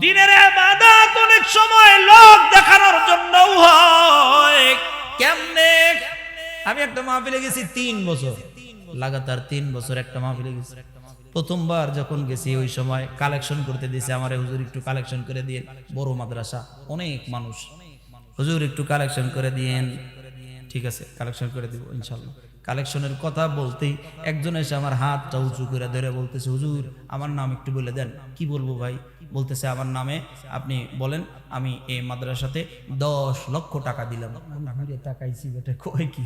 দিনের ইবাদত অনেক সময় লোক দেখানোর জন্য হয়। কেমনে? আমি একটা মাহফিলে গেছি 3 বছর, লাগাতার 3 বছর একটা মাহফিলে গেছি। প্রথমবার যখন গেছি ওই সময় কালেকশন করতে দিয়েছে আমারে, হুজুর একটু কালেকশন করে দিয়ে, বড় মাদ্রাসা অনেক মানুষ, হুজুর একটু কালেকশন করে দিয়েন। ঠিক আছে, কালেকশন করে দিব ইনশাল্লাহ। কালেকশনের কথা বলতেই একজন এসে আমার হাতটা উঁচু করে ধরে বলতেছে, হুজুর আমার নাম একটু বলে দেন। কি বলবো ভাই? বলতেছে আমার নামে আপনি বলেন, আমি এই মাদ্রাসাতে 10 লক্ষ টাকা দিলাম। ঘুরে তাকাইছি, বেটা কই কি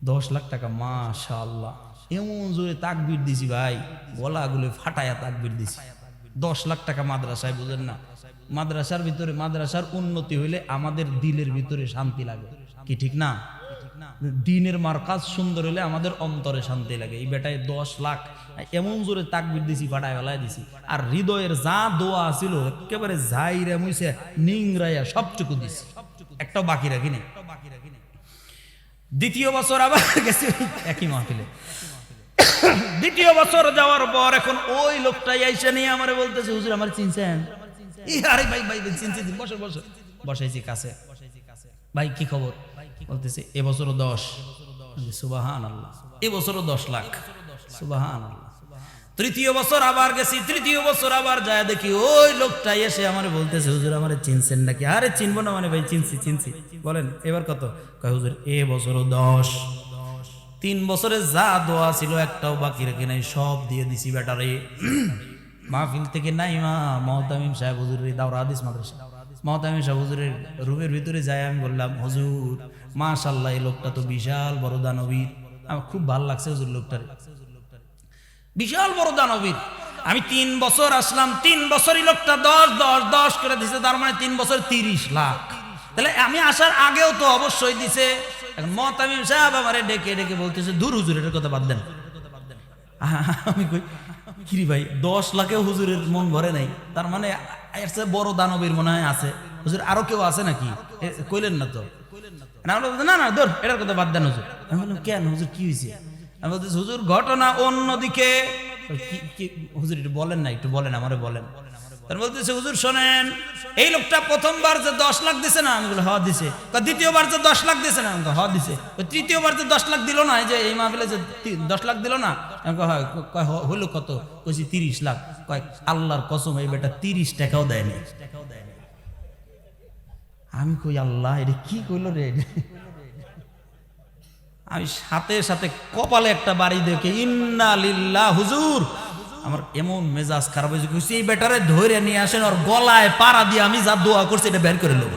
10 লাখ টাকা? মাশাআল্লাহ, এমন জোরে তাকবীর দিছি ভাই, গলাগুলো ফাটায়া তাকবীর দিছি। 10 লাখ টাকা মাদ্রাসায়, বুঝেন না? মাদ্রাসার ভিতরে, মাদ্রাসার উন্নতি হইলে আমাদের দিলের ভিতরে শান্তি লাগে, কি ঠিক না? দিনের মারকাজ সুন্দর হলে আমাদের অন্তরে শান্তি লাগে। এই বেটায় 10 লাখ এমন জোরে তাকবীর দিছি, ফাটায় ফেলায় দিছি। আর হৃদয়ের যা দোয়া ছিল একেবারে ঝাইরা মুইছে নিংরাইয়া সবটুকু দিছি, একটাও বাকি রাখিনি। দ্বিতীয় বছর আবার গেছি একই মাহফিলে। দ্বিতীয় বছর যাওয়ার পর এখন ওই লোকটাই আইসা নিয়ে আমারে বলতেছে, হুজুর আমার চিনছেন? আরে ভাই ভাই চিনছি, বসে বসে বসাইছি কাছে। ভাই কি খবর? বলতেছে এবছরও 10। সুবহানাল্লাহ, এবছরও 10 লাখ। সুবহানাল্লাহ। তৃতীয় বছর আবার গেছি, তৃতীয় বছর আবার যায় দেখি ওই লোকটা এসে আমারে বলতেছে, হুজুর আমারে চিনছেন নাকি? আরে চিনবো না মানে ভাই, চিনছি চিনছি। বলেন এবার কত? কয় হুজুর এবছরও 10। 3 বছরে যা দোয়া ছিল একটাও বাকি রেখে নাই, সব দিয়ে দিছি বেটারে। মাহফিল থেকে নাইমা মহতামিম সাহেব হুজুরের দাওরা হাদিস মাদ্রাসা, মহতামিম সাহেব হুজুরের রুমের ভিতরে যায়, আমি বললাম হুজুর মাশাআল্লাহ এই লোকটা তো বিশাল বড় দানবীর। আমার খুব ভালো লাগছে হুজুর, লোকটার বিশাল বড় দানবীর। আমি 3 বছর আসলাম, 3 বছরই লোকটা 10 10 10 করে দিছে, তার মানে 3 বছর 30 লাখ। তাহলে আমি আসার আগেও তো অবশ্যই দিছে। এখন মহতামিম সাহেব আমারে ডেকে ডেকে বলতেছে, দূর হুজুর এটার কথা বাদ দেন। আমি কই কিরি ভাই, 10 লাখেও হুজুরের মন ভরে নাই, তার মানে এর চেয়ে বড় দানবীর মনে হয় আছে। হুজুর আরো কেউ আছে নাকি? কইলেন না তো। না না দূর, এটার কথা বাদ দেন হুজুর। আমি বললাম কেন হুজুর, কি হয়েছে? আমি বলতেছি হুজুর ঘটনা অন্যদিকে। হুজুর একটু বলেন না, একটু বলেন, আমারে বলেন। তার বলতেছে হুজুর শোনেন, এই লোকটা প্রথমবার যে 10 লাখ দিছে না, আমি বলি হ্যাঁ দিছে। দ্বিতীয়বার যে 10 লাখ দিছে না, আমি হ্যাঁ দিছে। তৃতীয়বার যে 10 লাখ দিল না, এই যে এই মাহফিলে যে 10 লাখ দিল না, আমি কয় হলো কত? কইছি 30 লাখ। কয় আল্লাহর কসম এই বেটা 30 টাকাও দেয়নি। আমি কই আল্লাহ এটা কি কইল রে? আমি সাথে সাথে কপালে একটা বাড়ি দেখে ইন্না লিল্লাহ। হুজুর আমার এমন মেজাজ খারাপ হয়েছে, কইছি এই বেটারে ধরে নিয়ে আসেন, ওর গলায় পাড়া দিয়ে আমি যা দোয়া করছি এটা বের করে নেব।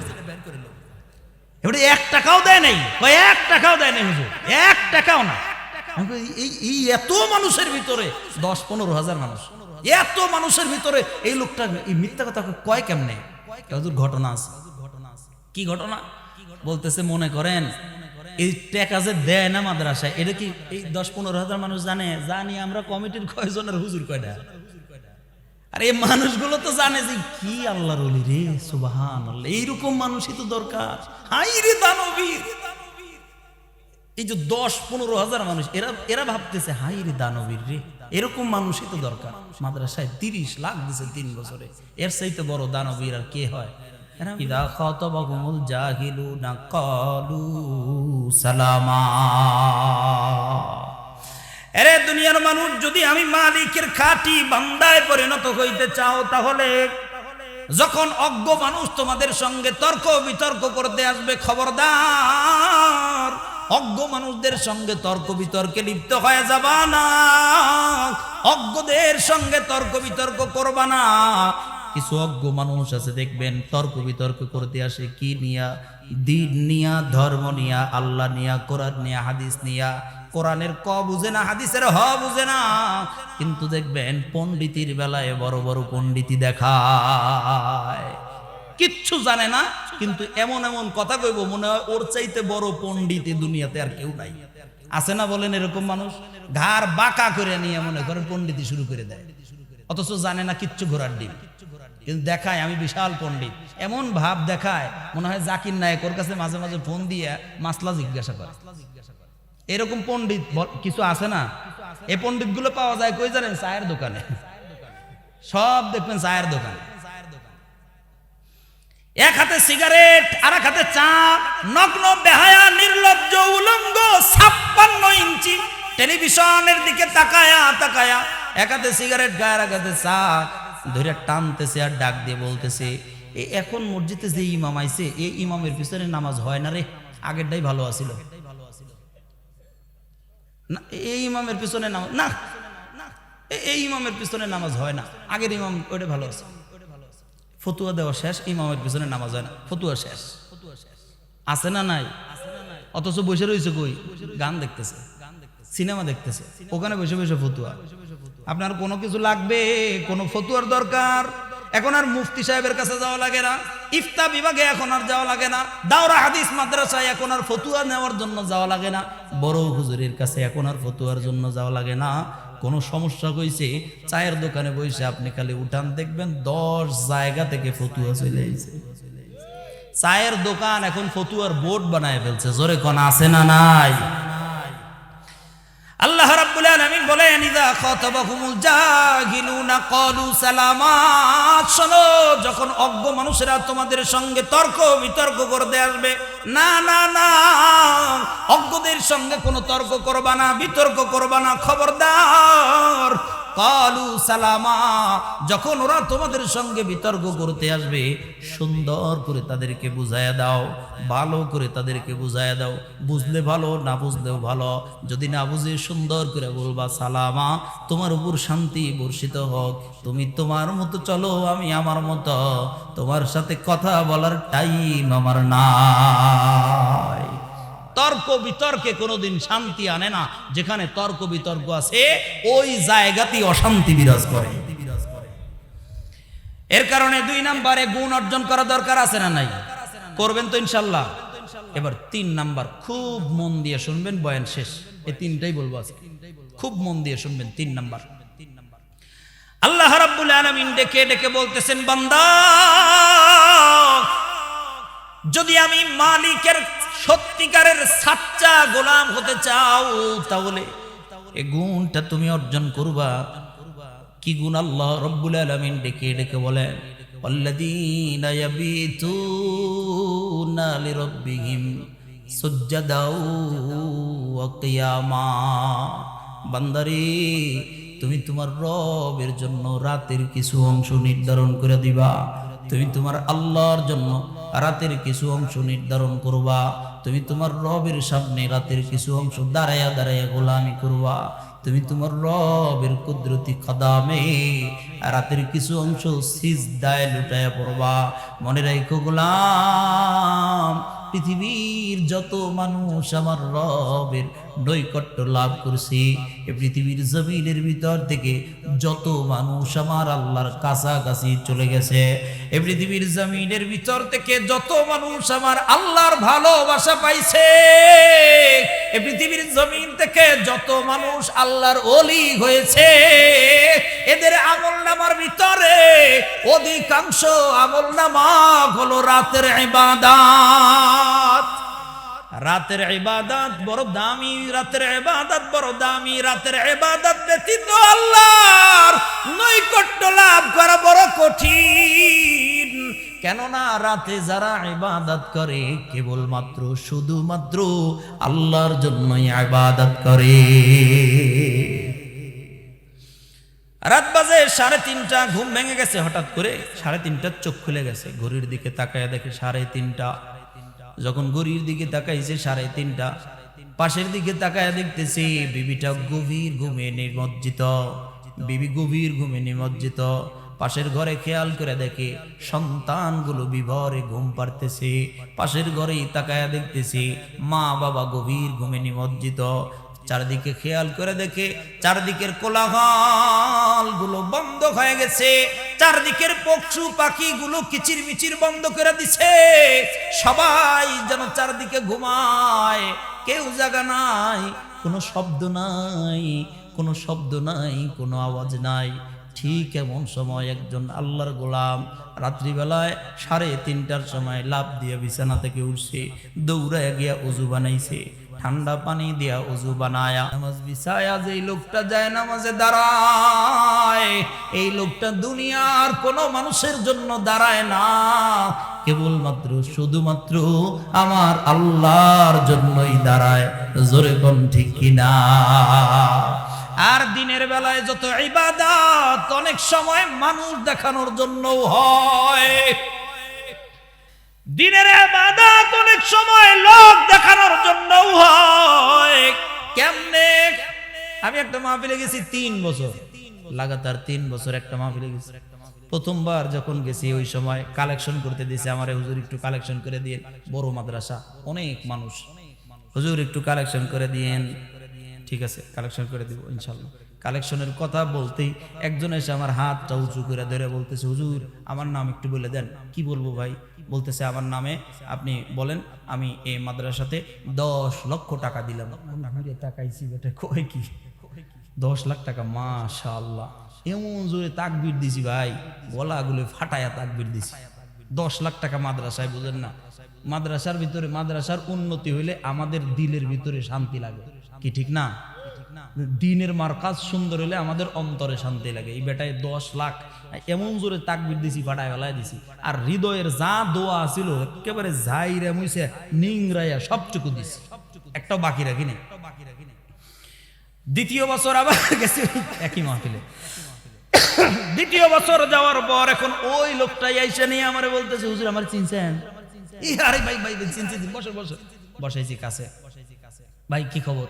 এবারে 1 টাকাও দেয় নাই, কয় 1 টাকাও দেয় নাই হুজুর, 1 টাকাও না। এই এত মানুষের ভিতরে 10-15 হাজার মানুষ, এত মানুষের ভিতরে এই লোকটা এই মিথ্যা কথা কয় কেমনে? হুজুর ঘটনা আছে। কি ঘটনা? বলতেছে মনে করেন এই টাকা যে দেয় না মাদ্রাসায়, এটা কি এই 10-15 হাজার মানুষ জানে? জানি আমরা কমিটির কয়জনের হুজুর কয়টা। আর এই মানুষগুলো তো জানে যে কি আল্লাহর ওলি রে, সুবহানাল্লাহ, এইরকম মানুষই তো দরকার। হাই রে দানবীর, এই যে 10-15 হাজার মানুষ, এরা ভাবতেছে হাই রে দানবীর রে, এরকম মানুষই তো দরকার। মাদ্রাসায় 30 লাখ দিছে 3 বছরে, এর চাইতে বড় দানবীর আর কে হয়? ইদা খাতাবাহুমুল জাহিলুনা ক্বালু সালামা। আরে দুনিয়ার মানুষ, যদি আমি মালিকের খাঁটি বান্দায় পরিণত হইতে চাও, তাহলে যখন অজ্ঞ মানুষ তোমাদের সঙ্গে তর্ক বিতর্ক করতে আসবে, খবরদার অজ্ঞ মানুষদের সঙ্গে তর্ক বিতর্কে লিপ্ত হয়ে যাবা না, অজ্ঞদের সঙ্গে তর্ক বিতর্ক করবা না। কিছু অজ্ঞ মানুষ আছে দেখবেন তর্ক বিতর্ক করতে আসে কি নিয়া? দিন নিয়া, ধর্ম নিয়া, আল্লাহ নিয়া, কোরআন নিয়া, হাদিস নিয়া। কোরআনের ক বুঝে না, হাদিসের হ বুঝে না, কিন্তু দেখবেন পণ্ডিতির বেলায় বড় বড় পণ্ডিতি দেখায়, কিচ্ছু জানে না, কিন্তু এমন এমন কথা কইব মনে হয় ওর চাইতে বড় পণ্ডিত দুনিয়াতে আর কেউ নাই। আছে না বলেন এরকম মানুষ? ঘাড় বাঁকা করে নিয়ে মনে করেন পণ্ডিতি শুরু করে দেয়, অথচ জানে না কিচ্ছু ঘোড়ার ডিম, কিন্তু দেখায় আমি বিশাল পণ্ডিত। এমন ভাব দেখায় মনে হয় জাকির নায়েক ওর কাছে মাঝে মাঝে ফোন দিয়ে মাসলা জিজ্ঞাসা করে। এরকম পণ্ডিত কিছু আছে না? এই পণ্ডিত গুলো পাওয়া যায় কই জানেন? চায়ের দোকানে। সব দেখবেন চায়ের দোকানে। এক হাতে সিগারেট আর এক হাতে চা, নগ্ন বেহায়া নির্লজ্জ উলঙ্গ 56 ইঞ্চি টেলিভিশনের দিকে তাকায়া তাকায়া এক হাতে সিগারেট গায়ে, এক হাতে চা ধরে টানতেছে আর ডাক দিয়ে বলতেছে, এখন মসজিদে যে ইমাম আইছে এই ইমামের পিছনে নামাজ হয় না রে, আগেরটাই ভালো আছিল না, এই ইমামের পিছনে নামাজ না, এই ইমামের পিছনে নামাজ হয় না, আগের ইমাম ওইটা ভালো আছে। ফতুয়া দেওয়া শেষ, ইমামের পিছনে নামাজ হয় না, ফতুয়া শেষ। আছে না নাই? অথচ বসে রয়েছে কই, গান দেখতেছে, সিনেমা দেখতেছে, ওখানে বসে বসে ফতুয়া। আপনার কোনো কিছু লাগবে, কোনো ফতুয়ার দরকার, এখন আর মুফতি সাহেবের কাছে যাওয়া লাগে না, ইফতা বিভাগে এখন আর যাওয়া লাগে না, দাওরা হাদিস মাদ্রাসায় এখন আর ফতুয়া নেওয়ার জন্য যাওয়া লাগে না, বড় হুজুরের কাছে এখন আর ফতুয়ার জন্য যাওয়া লাগে না। কোনো সমস্যা হয়েছে, চায়ের দোকানে বসে আপনি খালি উঠান দেখবেন 10 জায়গা থেকে ফতুয়া চলে এসেছে। চায়ের দোকান এখন ফতুয়ার বোর্ড বানায় ফেলছে, জোরে কোন আছে না নাই? আল্লাহ রাব্বুল আলামিন বলেন, ইযা খাতাবাহুমুল জাহিলুনা ক্বালু সালামা। শোনো, যখন অজ্ঞ মানুষেরা তোমাদের সঙ্গে তর্ক বিতর্ক করতে আসবে, না না না, অজ্ঞদের সঙ্গে কোনো তর্ক করবা না, বিতর্ক করবা না, খবরদার। ক্বালু সালামা, যখন ওরা তোমাদের সঙ্গে বিতর্ক করতে আসবে, সুন্দর করে তাদেরকে বুঝায়া দাও, ভালো করে তাদেরকে বুঝায়া দাও, বুঝলে ভালো, না বুঝলেও ভালো। যদি না বুঝে সুন্দর করে বলবা, সালামা, তোমার উপর শান্তি বর্ষিত হোক, তুমি তোমার মতো চলো, আমি আমার মতো, তোমার সাথে কথা বলার টাইম আমার নাই। তর্ক বিতর্কে কোনোদিন শান্তি আনে না, যেখানে তর্ক বিতর্ক আছে ওই জায়গাতেই অশান্তি বিরাজ করে। এর কারণে 2 নম্বরে গুণ অর্জন করা দরকার আছে না নাই? করবেন তো ইনশাল্লাহ। এবার 3 নাম্বার, খুব মন দিয়ে শুনবেন, বয়ান শেষ, এই 3টাই বলবো আজকে, খুব মন দিয়ে শুনবেন। 3 নাম্বার, আল্লাহ রাব্বুল আলামিন ডেকে ডেকে বলতেছেন, বান্দা, যদি আমি মালিকের সত্যিকারের সাচ্চা গোলাম হতে চাও, তাহলে এই গুণটা তুমি অর্জন করবা। কি গুণ? আল্লাহ রাব্বুল আলামিন ডেকে ডেকে বলেন, আল্লাযীনা ইয়াবিতুনা লিরাব্বিহিম সুজদাও ওয়া কিয়ামা। বান্দারে, তুমি তোমার রবের জন্য রাতের কিছু অংশ নির্ধারণ করে দিবা, তুমি তোমার আল্লাহর জন্য রাতের কিছু অংশ নির্ধারণ করবা, তুমি তোমার রবের সামনে রাতের কিছু অংশ দাঁড়ায়া দাঁড়ায়া গোলামি করবা, তুমি তোমার রবের কুদরতি কদমে রাতের কিছু অংশ সিজদায় লুটায়া পড়বা। মনে রাখো গোলাম, পৃথিবীর যত মানুষ আমার রবের নৈকট্য লাভ করছে, এই পৃথিবীর জমিনের ভিতর থেকে যত মানুষ আমার আল্লাহর কাছাকাছি চলে গেছে, এই পৃথিবীর জমিনের ভিতর থেকে যত মানুষ আমার আল্লাহর ভালোবাসা পাইছে, এই পৃথিবীর জমিন থেকে যত মানুষ আল্লাহর ওলি হয়েছে, এদের আমলনামার ভিতরে অধিকাংশ আমলনামা হলো রাতের ইবাদত। রাতের ইবাদত বড় দামি, রাতের ইবাদত বড় দামি, রাতের ইবাদত ব্যতীত আল্লাহর নৈকট্য লাভ করা বড় কঠিন। কেননা রাতে যারা ইবাদত করে কেবলমাত্র শুধুমাত্র আল্লাহর জন্যই ইবাদত করে। রাত বাজে 3:30, ঘুম ভেঙে গেছে হঠাৎ করে, 3:30 চোখ খুলে গেছে, ঘড়ির দিকে তাকায় দেখে 3:30। যখন ঘড়ির দিকে তাকাইছে 3:30, পাশের দিকে তাকায় দেখতেছি বিবিটা গভীর ঘুমে নিমজ্জিত, বিবি গভীর ঘুমে নিমজ্জিত। পাশের ঘরে খেয়াল করে দেখে সন্তানগুলো বিভরে ঘুম পাড়তেছে, পাশের ঘরেই তাকায় দেখতেছি মা বাবা গভীর ঘুমে নিমজ্জিত। চারদিকে খেয়াল করে দেখে চারদিকের কোলাহল গুলো বন্ধ হয়ে গেছে, চারদিকের পশু পাখি গুলো কিচির মিচির বন্ধ করে দিছে, সবাই যেন চারদিকে ঘুমায়, কেউ জাগা নাই, কোনো শব্দ নাই, কোনো শব্দ নাই, কোনো আওয়াজ নাই। ঠিক এমন সময় একজন আল্লাহর গোলাম রাত্রিবেলায় 3:30টার সময় লাফ দিয়ে বিছানা থেকে উঠছে, দৌড়ায় গিয়া ওযু বানাইছে, ঠান্ডা পানি দিয়া উযু বানায়া নামাজ বিছায়া যেই লোকটা যায় নামাজে দাঁড়ায়, এই লোকটা দুনিয়ার কোনো মানুষের জন্য দাঁড়ায় না, কেবলমাত্র শুধুমাত্র আমার আল্লাহর জন্যই দাঁড়ায়। জোরে কোন ঠিক কিনা? আর দিনের বেলায় যত ইবাদত অনেক সময় মানুষ দেখানোর জন্য হয়, দিনের ইবাদত অনেক সময় লোক দেখানোর জন্য হয়। কেমনে? আমি একটা মাহফিলে গেছি 3 বছর, লাগাতার 3 বছর একটা মাহফিলে গেছি। প্রথমবার যখন গেছি ওই সময় কালেকশন করতে দিয়েছে আমারে, হুজুর একটু কালেকশন করে দিয়েন, বড় মাদ্রাসা অনেক মানুষ, হুজুর একটু কালেকশন করে দিয়েন। ঠিক আছে, কালেকশন করে দিব ইনশাআল্লাহ। কালেকশনের কথা বলতেই একজন এসে আমার হাতটা উঁচু করে ধরে বলতেছে, হুজুর আমার নাম একটু বলে দেন। কি বলবো ভাই? বলতেছে আমার নামে আপনি বলেন, আমি এই মাদ্রাসাতে 10 লক্ষ টাকা দিলাম। তাকাইছি বেটা, কয় কি 10 লাখ টাকা? মাশাআল্লাহ, এমন জোরে তাকবীর দিছি ভাই, গলাগুলো ফাটায়া তাকবীর দিছি। 10 লাখ টাকা মাদ্রাসায়, বুঝেন না? মাদ্রাসার ভিতরে, মাদ্রাসার উন্নতি হইলে আমাদের দিলের ভিতরে শান্তি লাগে, কি ঠিক না? দিনের মার্কাজ সুন্দর হলে আমাদের অন্তরে শান্তি লাগে। এই বেটায় 10 লাখ এমন জোরে তাকবীর দিছি, ফাটায় ফেলায় দিছি। আর হৃদয়ের যা দোয়া ছিল একেবারে ঝাইরা মুইছে নিংরাইয়া সবটুকু দিছি, একটাও বাকি রাখি নাই। দ্বিতীয় বছর আবার গেছি একই মাহফিলে। দ্বিতীয় বছর যাওয়ার পর এখন ওই লোকটাই আইসা নিয়ে আমারে বলতেছে, হুজুর আমার চিনছেন? আরে ভাই ভাই চিনছি, বসে বসে বসাইছি কাছে। ভাই কি খবর?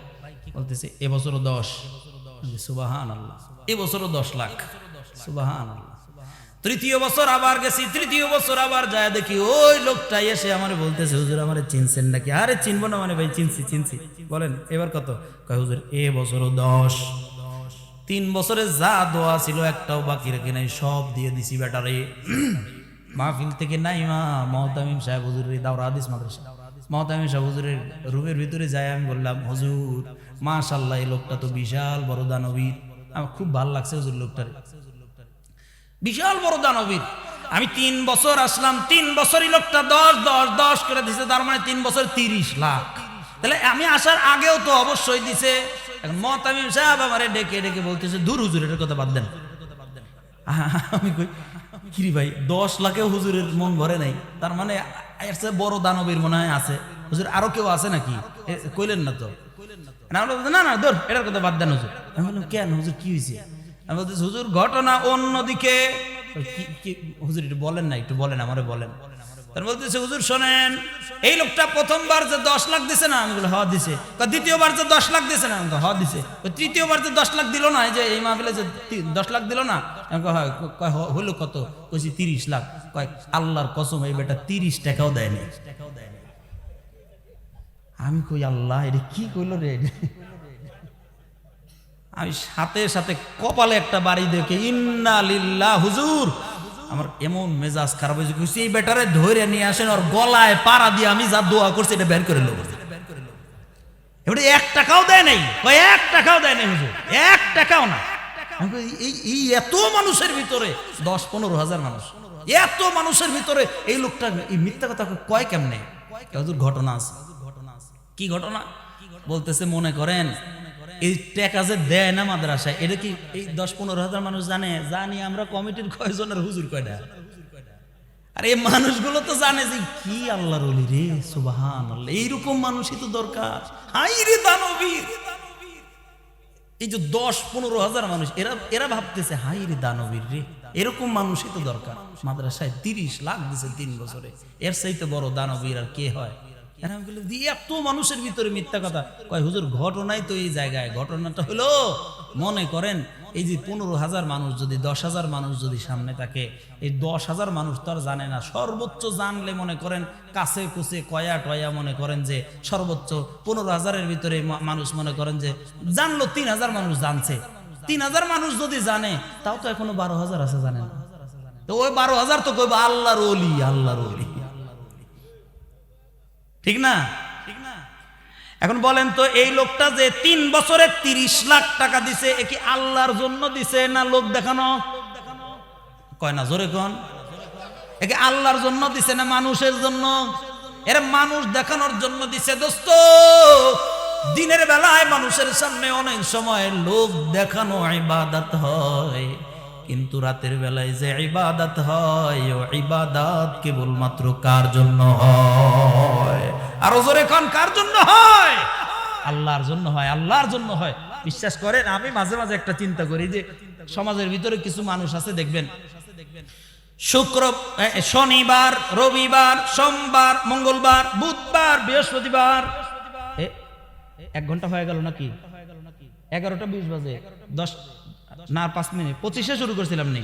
বলতেছে এবছরও 10। সুবহানাল্লাহ, এবছরও 10 লাখ। সুবহানাল্লাহ। তৃতীয় বছর আবার গেছি, তৃতীয় বছর আবার যায় দেখি ওই লোকটাই এসে আমারে বলতেছে, হুজুর আমারে চিনছেন নাকি? আরে চিনবো না মানে ভাই, চিনছি চিনছি। বলেন এবার কত? কয় হুজুর এবছরও 10। 3 বছরে যা দোয়া ছিল একটাও বাকি রেখে নাই, সব দিয়ে দিছি বেটারে। মাহফিল থেকে নাইমা মহতামিম সাহেব হুজুরের দাওরা হাদিস মাদ্রাসা, মহতামিম সাহেব হুজুরের রুমের ভিতরে যাই আমি বললাম, হুজুর মাশাআল্লাহ এই লোকটা তো বিশাল বড় দানবীর। আমার খুব ভালো লাগছে হুজুর, লোকটার বিশাল বড় দানবীর। আমি 3 বছর আসলাম, 3 বছরই লোকটা 10 10 10 করে দিছে, তার মানে 3 বছর 30 লাখ। তাহলে আমি আসার আগেও তো অবশ্যই দিছে। এখন মহতামিম সাহেব আমারে ডেকে ডেকে বলতেছে, দূর হুজুর এটার কথা বাদ দেন। আমি কই কিরি ভাই, 10 লাখেও হুজুরের মন ভরে নাই, তার মানে এর চেয়ে বড় দানবীর মনে হয় আছে। হুজুর আরো কেউ আছে নাকি? কইলেন না তো। না না দূর এটার কথা বাদ দেন হুজুর। আমি বললাম কেন হুজুর, কি হয়েছে? আমি বলতেছি হুজুর ঘটনা অন্যদিকে। হুজুর একটু বলেন না, একটু বলেন আমারে বলেন। তার বলতেছে হুজুর শোনেন, এই লোকটা প্রথমবার যে 10 লাখ দিছে না, আমি বলি হ দিছে। দ্বিতীয়বার যে 10 লাখ দিছে না, আমি হ দিছে। তৃতীয়বার যে 10 লাখ দিল না, এই যে এই মাহফিলে যে 10 লাখ দিল না, আমি কয় হইলো কত? কইছি 30 লাখ। কয় আল্লাহর কসম এই বেটা 30 টাকাও দেয়নি। আমি কই আল্লাহ এটা কি কইলো রে? আমি সাথে সাথে কপালে একটা বাড়ি দেখে ইন্না লিল্লাহ। হুজুর আমার এমন মেজাজ খারাপ হয়েছে, কইছি এই বেটারে ধরে নিয়ে আসেন, ওর গলায় পাড়া দিয়ে আমি যা দোয়া করছি এটা বের করে নেব। এবারে 1 টাকাও দেয় নাই, কয় 1 টাকাও দেয় নাই হুজুর, 1 টাকাও না। এই এত মানুষের ভিতরে 10-15 হাজার মানুষ, এত মানুষের ভিতরে এই লোকটা এই মিথ্যা কথা কয় কেমনে? হুজুর ঘটনা আছে। কি ঘটনা? বলতেছে মনে করেন এই টাকা যে দেয় না মাদ্রাসায়, এটা কি এই 10-15 হাজার মানুষ জানে? জানি আমরা কমিটির কয়জনের, হুজুর কয়টা? আর এই মানুষগুলো তো জানে যে কি আল্লাহর ওলি রে, সুবহানাল্লাহ, এইরকম মানুষই তো দরকার। হাই রে দানবীর! এই যে 10-15 হাজার মানুষ, এরা ভাবতেছে হাই রে দানবীর রে, এরকম মানুষই তো দরকার। মাদ্রাসায় 30 লাখ দিছে 3 বছরে, এর চাইতে বড় দানবীর আর কে হয়? এত মানুষের ভিতরে মিথ্যা কথা কয়। হুজুর ঘটনাই তো এই জায়গায়। ঘটনাটা হলো মনে করেন এই যে 15,000 মানুষ যদি 10,000 মানুষ যদি সামনে থাকে, এই 10,000 মানুষ তো আর জানে না। সর্বোচ্চ জানলে মনে করেন কাছে কুছে কয়া টয়া, মনে করেন যে সর্বোচ্চ 15,000-এর ভিতরে মানুষ মনে করেন যে জানলো 3,000 মানুষ জানছে। 3,000 মানুষ যদি জানে, তাও তো এখনো 12,000 আছে জানে না। তো ওই 12,000 তো কইবা আল্লাহর ওলি, আল্লাহর ওলি, ঠিক না? এখন বলেন তো এই লোকটা যে 3 বছরে 30 লাখ টাকা দিছে, এ কি আল্লাহর জন্য দিছে না লোক দেখানো? কয় না, জোরে কোন। এ কি আল্লাহর জন্য দিছে না মানুষের জন্য? এর মানুষ দেখানোর জন্য দিছে। দোস্ত দিনের বেলায় মানুষের সামনে অনেক সময় লোক দেখানো ইবাদত হয়, কিন্তু রাতের বেলায় যে ইবাদত হয় ও ইবাদত কেবলমাত্র কার জন্য হয়? আরো জোরে কোন, কার জন্য হয়? আল্লাহর জন্য হয়, আল্লাহর জন্য হয়। বিশ্বাস করেন, আমি মাঝে মাঝে একটা চিন্তা করি যে সমাজের ভিতরে কিছু মানুষ আছে দেখবেন, শনিবার, রবিবার, সোমবার, মঙ্গলবার, বুধবার, বৃহস্পতিবার, 1 ঘন্টা হয়ে গেল নাকি? 11:20 বাজে, 10 না 5 মিনিট, 25-এ শুরু করছিলাম নি,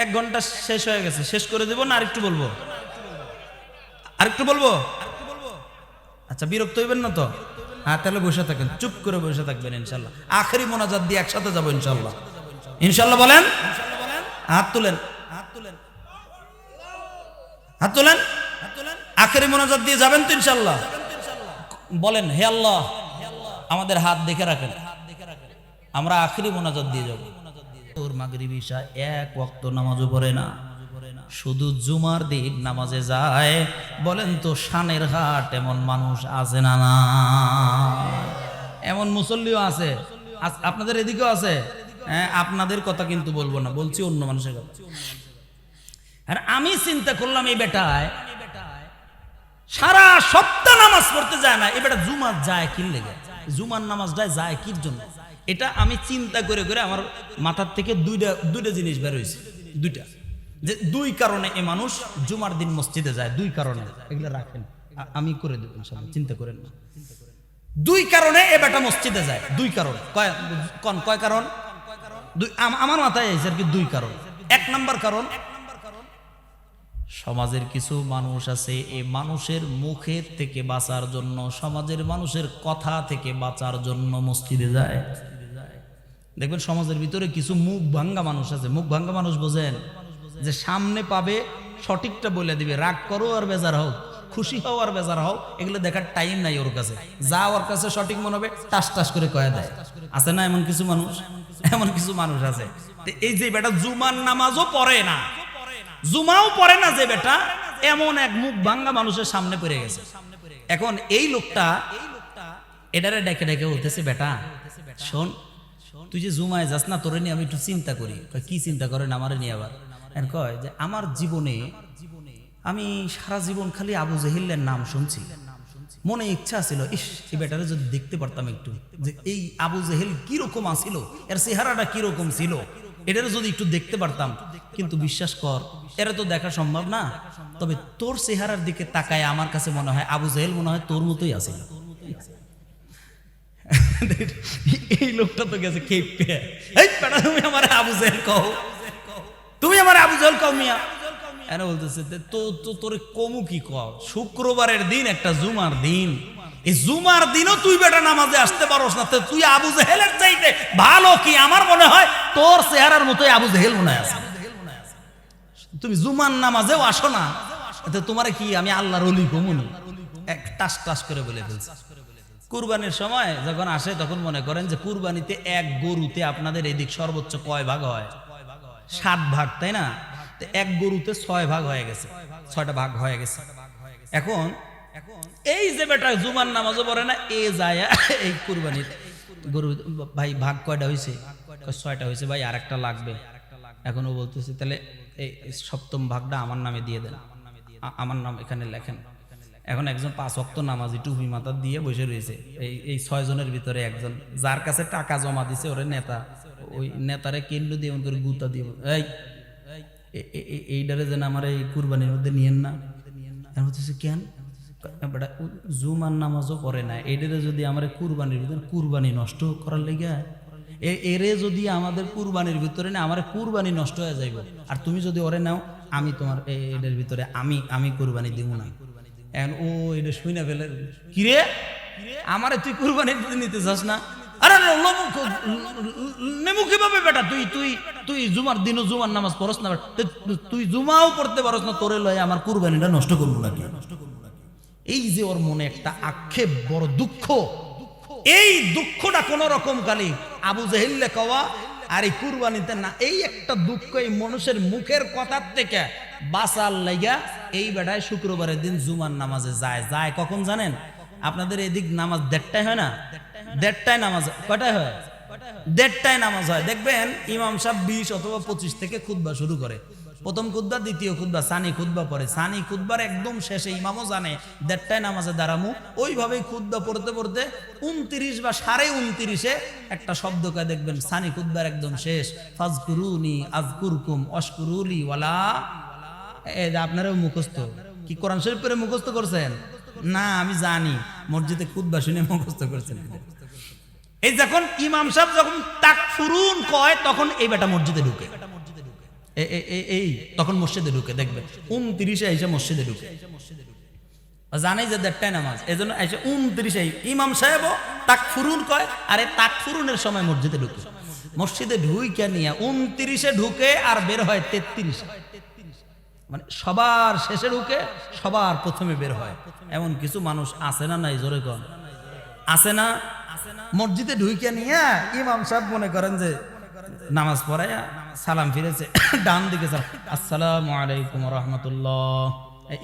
1 ঘন্টা শেষ হয়ে গেছে। শেষ করে দেব না আরেকটু বলবো? আরেকটু বলবো? আচ্ছা, বিরক্ত হইবেন না তো? হ্যাঁ, তাহলে বসে থাকেন, চুপ করে বসে থাকবেন। ইনশাল্লাহ আখেরি মোনাজাত দিয়ে একসাথে যাবো ইনশাল্লাহ। ইনশাল্লাহ বলেন, হাত তুলেন, হাত তুলেন, হাত তুলেন। আখেরি মোনাজাত দিয়ে যাবেন তো ইনশাল্লাহ? বলেন, হে আল্লাহ আমাদের হাত দেখে রাখেন, আমরা আখেরি মোনাজাত দিয়ে যাব। ওর মাগরিব ঈশা 1 ওয়াক্ত নামাজও পড়ে না, শুধু জুমার দিন নামাজে যায়। বলেন তো শানের হাট এমন মানুষ আছে না? না, এমন মুসল্লিও আছে, আপনাদের এদিকেও আছে। হ্যাঁ, আপনাদের কথা কিন্তু বলবো না, বলছি অন্য মানুষের কথা। আর আমি চিন্তা করলাম, এই বেটায় সারা সপ্তাহ নামাজ পড়তে যায় না, এই বেটা জুমার যায় কি লেগে? জুমার নামাজটায় যায় কির জন্য? এটা আমি চিন্তা করে করে আমার মাথার থেকে দুইটা জিনিস বের হয়েছে। দুইটা, যে 2 কারণে এ মানুষ জুমার দিন মসজিদে যায়। 2 কারণে, এগুলো রাখেন, আমি করে দেব ইনশাআল্লাহ, চিন্তা করেন না। 2 কারণে এ বেটা মসজিদে যায়। 2 কারণ। কয় কারণ? আমার মাথায় এসে আর কি 2 কারণ। 1 নাম্বার কারণ, সমাজের কিছু মানুষ আছে, এই মানুষের মুখের থেকে বাঁচার জন্য, সমাজের মানুষের কথা থেকে বাঁচার জন্য মসজিদে যায়। দেখবেন সমাজের ভিতরে কিছু মুখ ভাঙ্গা মানুষ আছে। মুখ ভাঙ্গা মানুষ বোঝেন? যে সামনে পাবে সঠিকটা বলে দিবে, রাগ করো আর বেজার হও, খুশি হও আর বেজার হও, এগুলো দেখার টাইম নাই ওর কাছে। যা ওর কাছে সঠিক মনে হবে টাস টাস করে কয়ে দেয়। আছে না এমন কিছু মানুষ? এমন কিছু মানুষ আছে। এই যে বেটা জুমার নামাজও পড়ে না, জুমাও পড়ে না যে বেটা, এমন এক মুখ ভাঙ্গা মানুষের সামনে পড়ে গেছে। এখন এই লোকটা এটারে ডেকে ডেকে বলতেছে, বেটা শোন, তুই যে জুমায় যাস না, তোরে নিয়ে আমি একটু চিন্তা করি। কি চিন্তা করেন আমারে নিয়ে? আবার কয় যে আমার জীবনে আমি সারা জীবন খালি আবু জেহেলের নাম শুনছি, মনে ইচ্ছা ছিল, ইস এই বেটারে যদি দেখতে পারতাম একটু, যে এই আবু জেহেল কিরকম আছিল, এর চেহারাটা কিরকম ছিল, এটারে যদি একটু দেখতে পারতাম। কিন্তু বিশ্বাস কর, এরা তো দেখা সম্ভব না। তবে তোর চেহারার দিকে তাকায় আমার কাছে মনে হয় আবু জেহেল মনে হয় তোর মতোই আছে। এই লোকটা তো গেছে খেপে, এই বেটা তুমি আমার আবু জেহেল কও, তুমি আমার আবু জেহেল কও মিয়া। এরা বলতেছে তো তোর কমু কি কও, শুক্রবারের দিন একটা জুমার দিন, এই জুমার দিনও তুই বেটা নামাজে আসতে পারোস না, তুই আবু জেহেলের চাইতে ভালো কি? আমার মনে হয় তোর চেহারার মতোই আবু জেহেল মনে আছে। তুমি জুমার নামাজেও আসো না, তোমার কি আমি আল্লাহর ওলি কমুনি? এক টাস টাস করে বলে ফেলছে। কুরবানির সময় যখন আসে তখন মনে করেন যে কুরবানিতে এক গরুতে আপনাদের এদিক সর্বোচ্চ কয় ভাগ হয়? 7 ভাগ, তাই না? এক গরুতে 6 ভাগ হয়ে গেছে, 6টা ভাগ হয়ে গেছে। এখন এই যে বেটা জুমার নামাজও পড়ে না, এ যায় এই কুরবানির গরু, ভাই ভাগ কয়টা হয়েছে? 6টা হয়েছে ভাই, আর একটা লাগবে। এখন ও বলতেছে তাহলে এই 7ম ভাগটা আমার নামে দিয়ে দেন, আমার নাম এখানে লেখেন। এখন একজন 5 ওয়াক্ত নামাজি টুপি মাথা দিয়ে বসে রয়েছে, এই 6 জনের ভিতরে একজন, যার কাছে টাকা জমা দিছে ওরে নেতা, ওই নেতারে কেন্দ্র দিয়ে এমন করে গুতা দিয়ে, এইটারে যেন আমার এই কুরবানির মধ্যে নিয়েন না। বলতেছে কেন? বেটা জুমার নামাজও পড়ে না, এটারে যদি আমার কুরবানির ভিতরে কুরবানি নষ্ট করার লেগে, এরে যদি আমাদের কুরবানির ভিতরে না, আমার কুরবানি নষ্ট হয়ে যাইব। আর তুমি যদি ওরে নাও, আমি তোমার এটার ভিতরে আমি কুরবানি দিব না। এখন ও এটা শুই না ফেলে, কিরে আমারে তুই কুরবানি নিতে চাস না? আরে নেমু কিভাবে বেটা? তুই জুমার দিনও জুমার নামাজ পড়স না, তুই জুমাও পড়তে পারস না, তোরে লয় আমার কুরবানিটা নষ্ট করবো নাকি? এই যে ওর মনে একটা আক্ষেপ, বড় দুঃখ, এই দুঃখটা কোন রকম খালি আবু জেহেল কওয়া আর এই কুরবানিতে না, এই একটা দুঃখ এই মানুষের মুখের কথার থেকে বাঁচার লাগা এই বেটায় শুক্রবারের দিন জুমার নামাজে যায় কখন জানেন? আপনাদের এদিক নামাজ 1:30 হয় না? 1:30 নামাজ কয়টায় হয়? 1:30 নামাজ হয়। দেখবেন ইমাম সাহেব 20 অথবা 25 থেকে খুতবা শুরু করে। প্রথম খুতবা, দ্বিতীয় খুতবা, সানি খুতবা পড়ে। সানি খুতবার একদম শেষে ইমামও জানে 1:30 নামাজে দাঁড়ামু। ওইভাবেই খুতবা পড়তে পড়তে 29 বা 29:30-এ একটা শব্দ কয়, দেখবেন সানি খুতবার একদম শেষ, ফাজকুরুনি আযকুরকুম ওয়াশকুরুলি ওয়ালা। আপনারাও মুখস্থ কি কোরআন শরীফ পড়ে মুখস্থ করছেন? না, আমি জানি মসজিদে খুতবা শুনে মুখস্থ করছেন। এই যখন ইমাম সাহেব যখন তাকফুরুন কয় তখন এই বেটা মসজিদে ঢুকে, এই তখন মসজিদে ঢুকে। দেখবেন 29-এ এসে মসজিদে ঢুকে, জানাই যে 1:30 নামাজ, এজন্য এসে 29-এ ইমাম সাহেবও তাকফুরুন কয়, আরে তাকফুরুনের সময় মসজিদে ঢুকে। মসজিদে ঢুইকা নিয়ে 29-এ ঢুকে আর বের হয় 33-এ, মানে সবার শেষে ঢুকে সবার প্রথমে বের হয়। এমন কিছু মানুষ আছে না? নাই, জোরে কন আছে না? মসজিদে ঢুইকে নিয়ে ইমাম সাহেব মনে করেন যে নামাজ পড়াইয়া সালাম ফিরেছে, ডান দিকে সালাম, আসসালামু আলাইকুম ওয়া রাহমাতুল্লাহ,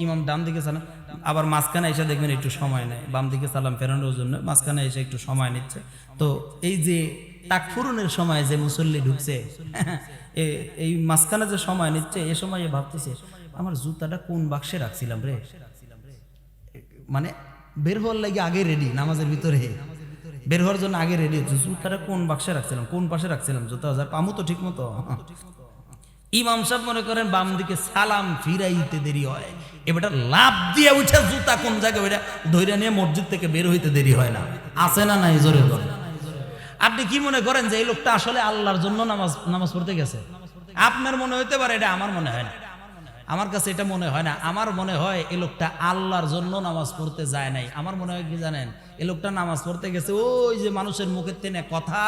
ইমাম ডান দিকে সালাম, আবার মাঝখানে এসে দেখবেন একটু সময় নেয় বাম দিকে সালাম ফেরানোর জন্য, মাঝখানে এসে একটু সময় নিচ্ছে। তো এই যে তাকফুরুনের সময় যে মুসল্লি ঢুকছে, এই মাঝখানে যে সময় নিচ্ছে, এ সময় ভাবতেছে আমার জুতাটা কোন বাক্সে রাখছিলাম রে, মানে বের হওয়ার লাগে আগে রেডি, নামাজের ভিতরে বের হওয়ার জন্য আগে রেডি হচ্ছে, জুতাটা কোন বাক্সে রাখছিলাম, কোন পাশে রাখছিলাম, জুতা পামু তো ঠিক মতো। ইমাম সাহেব মনে করেন বাম দিকে সালাম ফিরাইতে দেরি হয়, এবারটা লাভ দিয়ে উঠে জুতা কোন জায়গায় ওইটা ধৈর্য নিয়ে মসজিদ থেকে বের হইতে দেরি হয় না। আছে না? নাই, জোরে বলেন। আপনি কি মনে করেন যে এই লোকটা আসলে আল্লাহর জন্য নামাজ পড়তে গেছে? আপনার মনে হইতে পারে, এটা আমার মনে হয় না, আমার কাছে এটা মনে হয় না। আমার মনে হয় এই লোকটা আল্লাহর জন্য নামাজ পড়তে যায় নাই। আমার মনে হয় কি জানেন, এই লোকটা নামাজ পড়তে গেছে ওই যে মানুষের মুখের তেনে কথা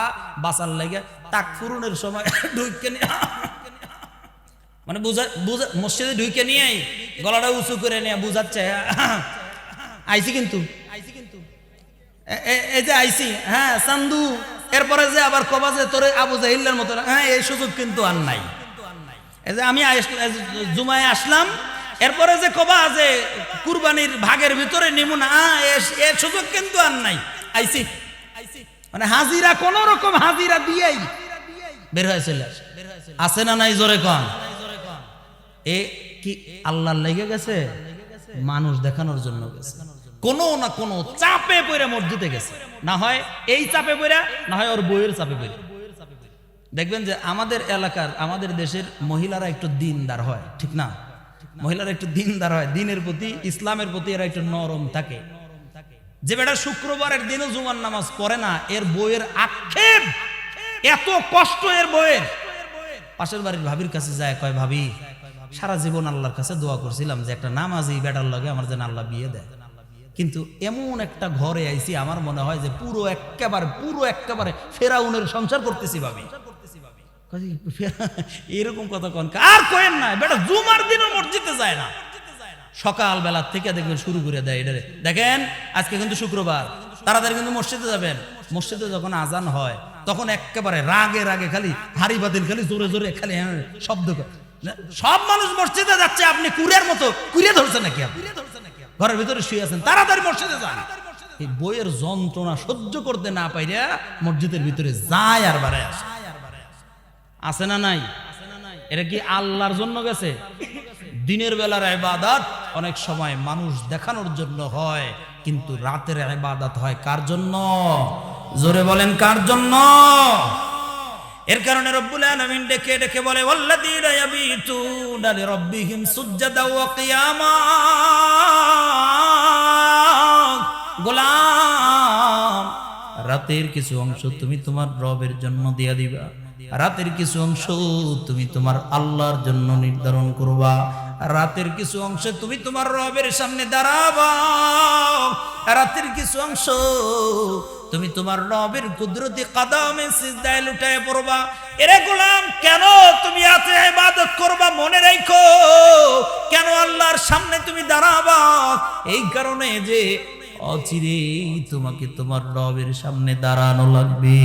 বাঁচার লাগে, তাকফুরুনের সময় ঢুকে নিয়ে, মানে মসজিদে ঢুকে নিয়ে গলাটা উঁচু করে নিয়ে বুঝাচ্ছে আইসি কিন্তু এই যে আইসি, হ্যাঁ চান্দু, এরপরে যে আবার কবা যে তোরে আবু জাহিলের মতো, হ্যাঁ এই সুযোগ কিন্তু আর নাই। এই যে আমি জুমায় আসলাম, এরপরে যে কবা যে কুরবানির ভাগের ভিতরে নিমু না, এর সুযোগ কিন্তু আর নাই, আইসি, মানে হাজিরা কোন রকম হাজিরা দিয়েই বের হয়ে চলে আসে। আছে না? নাই, জোরে কন। এ কি আল্লাহর লেগে গেছে? মানুষ দেখানোর জন্য গেছে, কোনো না কোনো চাপে পড়ে মসজিদে গেছে, না হয় এই চাপে পড়ে, না হয় ওর বইয়ের চাপে পড়ে। দেখবেন যে আমাদের এলাকার, আমাদের দেশের মহিলারা একটু দিনদার হয়, ঠিক না? মহিলারা একটু দিনদার হয়, দিনের প্রতি, ইসলামের প্রতি এরা একটু নরম থাকে। যে বেটা শুক্রবারের দিনও জুমার নামাজ পড়ে না, এর বইয়ের আক্ষেপ এত কষ্ট, এর বইয়ের পাশের বাড়ির ভাবির কাছে যায়, কয় ভাবি সারা জীবন আল্লাহর কাছে দোয়া করছিলাম যে একটা নামাজি বেটার লগে আমার যেন আল্লাহ বিয়ে দেয়, কিন্তু এমন একটা ঘরে আইছি আমার মনে হয় যে পুরো একেবারে ফেরাউনের সংসার করতেছি ভাবি। এরকম কথা কোন আর কয়েন না, বেটা জুমার দিনও মসজিদে যায় না, সকাল বেলা থেকে দেখবেন শুরু করে দেয়। এটা দেখেন আজকে কিন্তু শুক্রবার, তাড়াতাড়ি কিন্তু মসজিদে যাবেন। মসজিদে যখন আজান হয় তখন একেবারে রাগে খালি হাড়ি বাতিল খালি জোরে জোরে খালি শব্দ করে, সব মানুষ মসজিদে যাচ্ছে, আপনি কুড়ের মতো কুড়িয়ে ধরছেন নাকি? আপনি ঘরের ভিতরে শুয়ে আছেন, তাড়াতাড়ি মসজিদে যান। এই বইয়ের যন্ত্রণা সহ্য করতে না পাইরা মসজিদের ভিতরে যায় আর বাড়ায় আসে। আছে না? নাই। এটা কি আল্লাহর জন্য গেছে? দিনের বেলার ইবাদত অনেক সময় মানুষ দেখানোর জন্য হয়, কিন্তু রাতের ইবাদত হয় কার জন্য? জোরে বলেন, কার জন্য? এর কারণে রব্বুল আলামিন ডেকে ডেকে বলে, ওয়াল্লাযীনা ইয়াবিতুনা লিরাব্বিহিম সুজদাও ওয়া কিয়ামা। গোলাম, রাতের কিছু অংশ তুমি তোমার রবের জন্য দিয়া দিবা, রাতের কিছু অংশ তুমি তোমার আল্লাহর জন্য নির্ধারণ করবা, রাতের কিছু অংশ তুমি তোমার রবের সামনে দাঁড়াবা, রাতের কিছু অংশ তুমি তোমার রবের কুদরতি কদমে সিজদায় লুটায় পড়বা। এরে গোলাম, কেন তুমি রাতে ইবাদত করবা মনে রাখো, কেন আল্লাহর সামনে তুমি দাঁড়াবা? এই কারণে যে অচিরেই তোমাকে তোমার রবের সামনে দাঁড়ানো লাগবে।